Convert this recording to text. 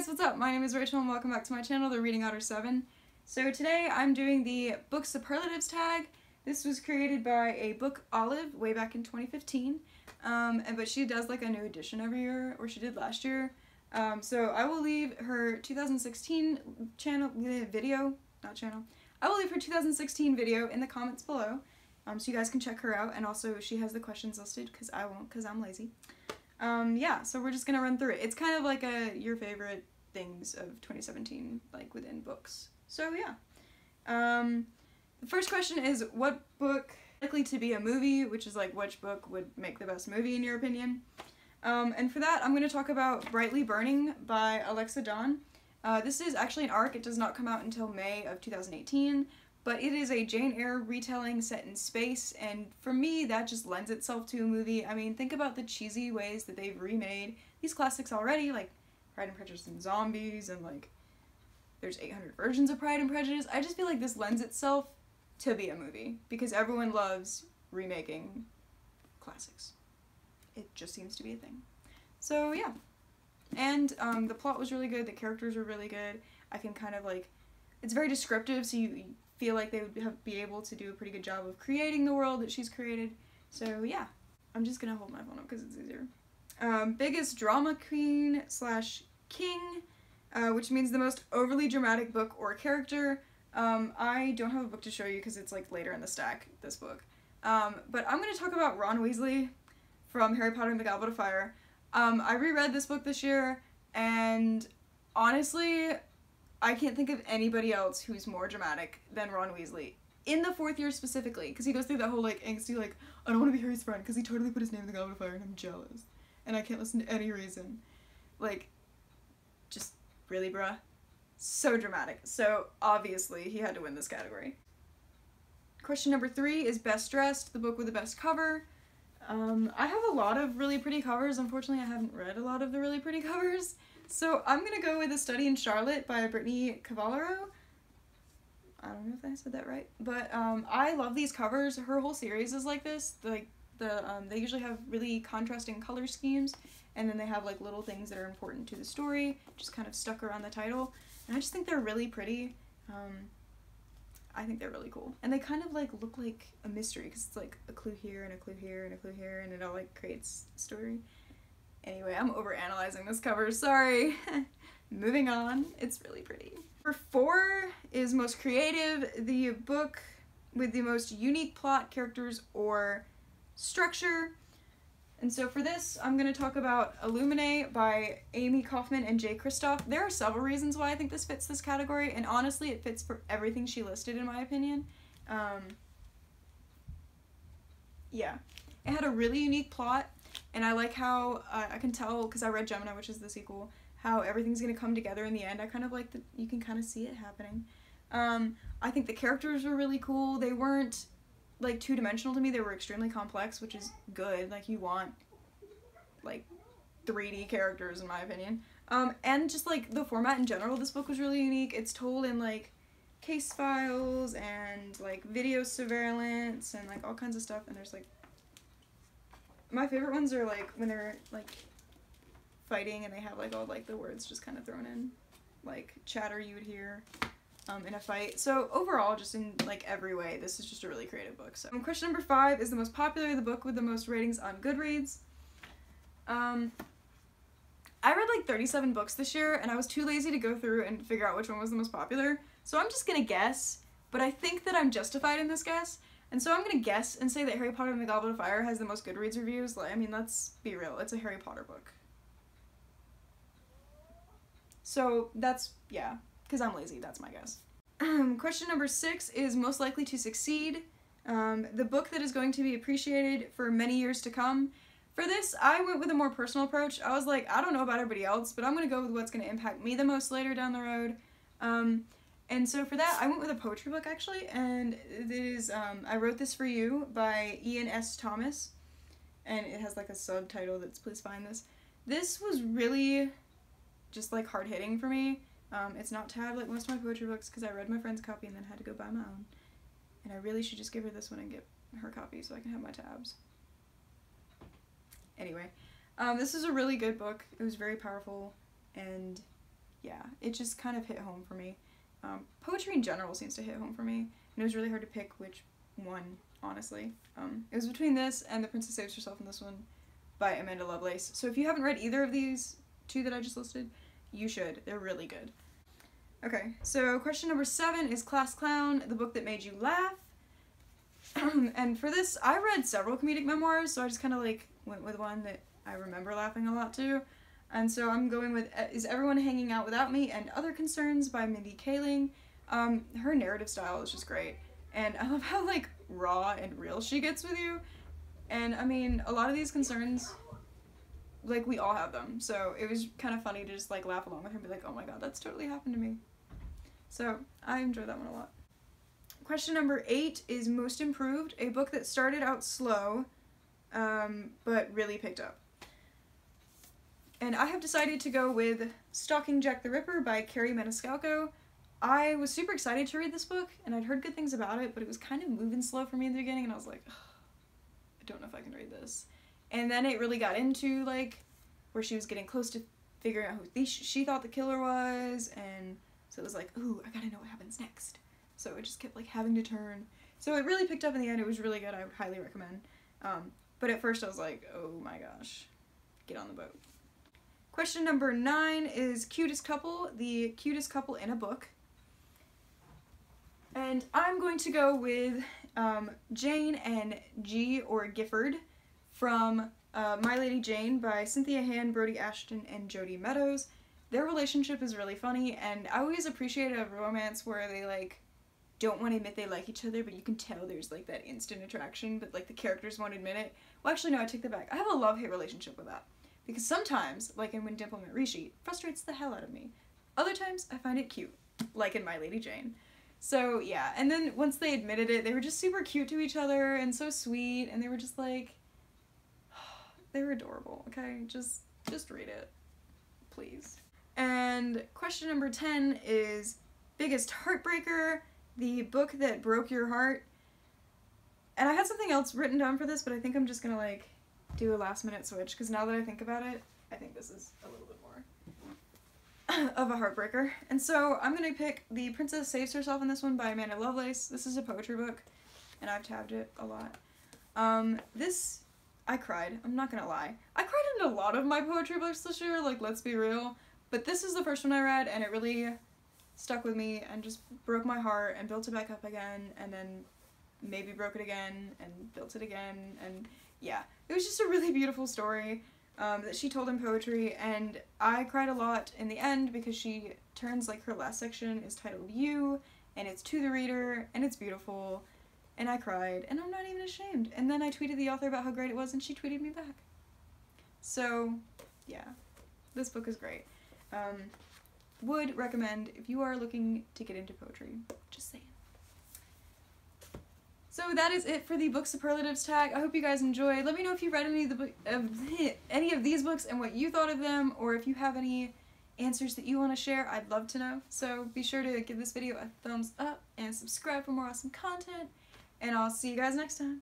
guys, what's up? My name is Rachel and welcome back to my channel, The Reading Otter 7. So today I'm doing the book superlatives tag. This was created by a book Olive way back in 2015, but she does like a new edition every year, or she did last year. So I will leave her 2016 video in the comments below, so you guys can check her out, and also she has the questions listed because I won't, because I'm lazy. Yeah, so we're just gonna run through it. It's kind of like your favorite things of 2017, like within books. So yeah. The first question is, what book is likely to be a movie, which is like which book would make the best movie in your opinion. And for that, I'm gonna talk about Brightly Burning by Alexa Dawn. This is actually an ARC. It does not come out until May of 2018. But it is a Jane Eyre retelling set in space, and for me, that just lends itself to a movie. I mean, think about the cheesy ways that they've remade these classics already, like Pride and Prejudice and Zombies, and like, there's 800 versions of Pride and Prejudice. I just feel like this lends itself to be a movie, because everyone loves remaking classics. It just seems to be a thing. So, yeah. And, the plot was really good, the characters were really good. I can kind of like, it's very descriptive, so you feel like they would be able to do a pretty good job of creating the world that she's created. So yeah, I'm just gonna hold my phone up because it's easier. Biggest drama queen / king, which means the most overly dramatic book or character. I don't have a book to show you because it's like later in the stack, this book. But I'm gonna talk about Ron Weasley from Harry Potter and the Goblet of Fire. I reread this book this year, and honestly, I can't think of anybody else who's more dramatic than Ron Weasley. In the 4th year specifically, because he goes through that whole like angsty like, I don't want to be Harry's friend because he totally put his name in the Goblet of Fire and I'm jealous. And I can't listen to any reason. Like, just really bruh. So dramatic. So obviously he had to win this category. Question number 3 is Best Dressed, the book with the best cover. I have a lot of really pretty covers. Unfortunately, I haven't read a lot of the really pretty covers. So I'm gonna go with A Study in Charlotte by Brittany Cavallaro. I don't know if I said that right, but I love these covers. Her whole series is like this. Like they usually have really contrasting color schemes, and then they have like little things that are important to the story, just kind of stuck around the title. And I just think they're really pretty. I think they're really cool, and they kind of like look like a mystery because it's like a clue here and a clue here and a clue here, and it all like creates a story. Anyway, I'm overanalyzing this cover, sorry. Moving on, it's really pretty. Number 4 is Most Creative, the book with the most unique plot, characters, or structure. And so for this, I'm going to talk about Illuminate by Amy Kaufman and Jay Kristoff. There are several reasons why I think this fits this category, and honestly, it fits for everything she listed in my opinion. Yeah, it had a really unique plot. And I like how, I can tell, because I read Gemini, which is the sequel, how everything's going to come together in the end. I kind of like that you can kind of see it happening. I think the characters were really cool. They weren't, like, two-dimensional to me. They were extremely complex, which is good. Like, you want, like, 3D characters, in my opinion. And just, like, the format in general, this book was really unique. It's told in, like, case files and, like, video surveillance and, like, all kinds of stuff. And there's, like, my favorite ones are like when they're like fighting and they have like all like the words just kind of thrown in, like chatter you would hear in a fight. So overall, just in like every way, this is just a really creative book. So question number 5 is the most popular, the book with the most ratings on Goodreads. I read like 37 books this year, and I was too lazy to go through and figure out which one was the most popular. So I'm just gonna guess, but I think that I'm justified in this guess. And so I'm gonna guess and say that Harry Potter and the Goblet of Fire has the most Goodreads reviews. Like, I mean, let's be real, it's a Harry Potter book. So that's, yeah, because I'm lazy, that's my guess. Question number 6 is most likely to succeed. The book that is going to be appreciated for many years to come. For this, I went with a more personal approach. I was like, I don't know about everybody else, but I'm gonna go with what's gonna impact me the most later down the road. And so for that, I went with a poetry book, actually, and it is, I Wrote This For You by Ian S. Thomas, and it has, like, a subtitle that's Please Find This. This was really just, like, hard-hitting for me. It's not tabbed like most of my poetry books, because I read my friend's copy and then had to go buy my own, and I really should just give her this one and get her copy so I can have my tabs. Anyway, this is a really good book. It was very powerful, and yeah, it just kind of hit home for me. Poetry in general seems to hit home for me, and it was really hard to pick which one, honestly. It was between this and The Princess Saves Herself in This One by Amanda Lovelace. So if you haven't read either of these two that I just listed, you should. They're really good. Okay, so question number 7 is Class Clown, the book that made you laugh. And for this, I read several comedic memoirs, so I just kind of like went with one that I remember laughing a lot to. And so I'm going with Is Everyone Hanging Out Without Me and Other Concerns by Mindy Kaling. Her narrative style is just great. And I love how, like, raw and real she gets with you. And, I mean, a lot of these concerns, like, we all have them. So it was kind of funny to just, like, laugh along with her and be like, oh my god, that's totally happened to me. So I enjoyed that one a lot. Question number 8 is Most Improved, a book that started out slow, but really picked up. And I have decided to go with Stalking Jack the Ripper by Carrie Maniscalco. I was super excited to read this book, and I'd heard good things about it, but it was kind of moving slow for me in the beginning, and I was like, I don't know if I can read this. And then it really got into, like, where she was getting close to figuring out who she thought the killer was, and so it was like, ooh, I gotta know what happens next. So it just kept, like, having to turn. So it really picked up in the end. It was really good. I would highly recommend. But at first I was like, oh my gosh, get on the boat. Question number 9 is Cutest Couple, the cutest couple in a book. And I'm going to go with Jane and G, or Gifford, from My Lady Jane by Cynthia Han, Brody Ashton, and Jodi Meadows. Their relationship is really funny, and I always appreciate a romance where they, like, don't want to admit they like each other, but you can tell there's, like, that instant attraction, but, like, the characters won't admit it. Well, actually, no, I take that back. I have a love-hate relationship with that. Because sometimes, like in When Dimple Met Rishi, frustrates the hell out of me. Other times, I find it cute, like in My Lady Jane. So, yeah, and then once they admitted it, they were just super cute to each other, and so sweet, and they were just like, they were adorable, okay? Just read it, please. And question number 10 is Biggest Heartbreaker, the book that broke your heart. And I had something else written down for this, but I think I'm just gonna, like, do a last minute switch, because now that I think about it, I think this is a little bit more of a heartbreaker. And so I'm gonna pick The Princess Saves Herself in This One by Amanda Lovelace. This is a poetry book, and I've tabbed it a lot. I cried, I'm not gonna lie. I cried in a lot of my poetry books this year, like, let's be real, but this is the first one I read, and it really stuck with me, and just broke my heart, and built it back up again, and then maybe broke it again, and built it again, and yeah, it was just a really beautiful story that she told in poetry, and I cried a lot in the end because she turns, like, her last section is titled You, and it's to the reader, and it's beautiful, and I cried, and I'm not even ashamed. And then I tweeted the author about how great it was, and she tweeted me back. So, yeah, this book is great. Would recommend if you are looking to get into poetry, just saying. So that is it for the book superlatives tag. I hope you guys enjoyed. Let me know if you read any of these books and what you thought of them, or if you have any answers that you want to share. I'd love to know. So be sure to give this video a thumbs up and subscribe for more awesome content, and I'll see you guys next time.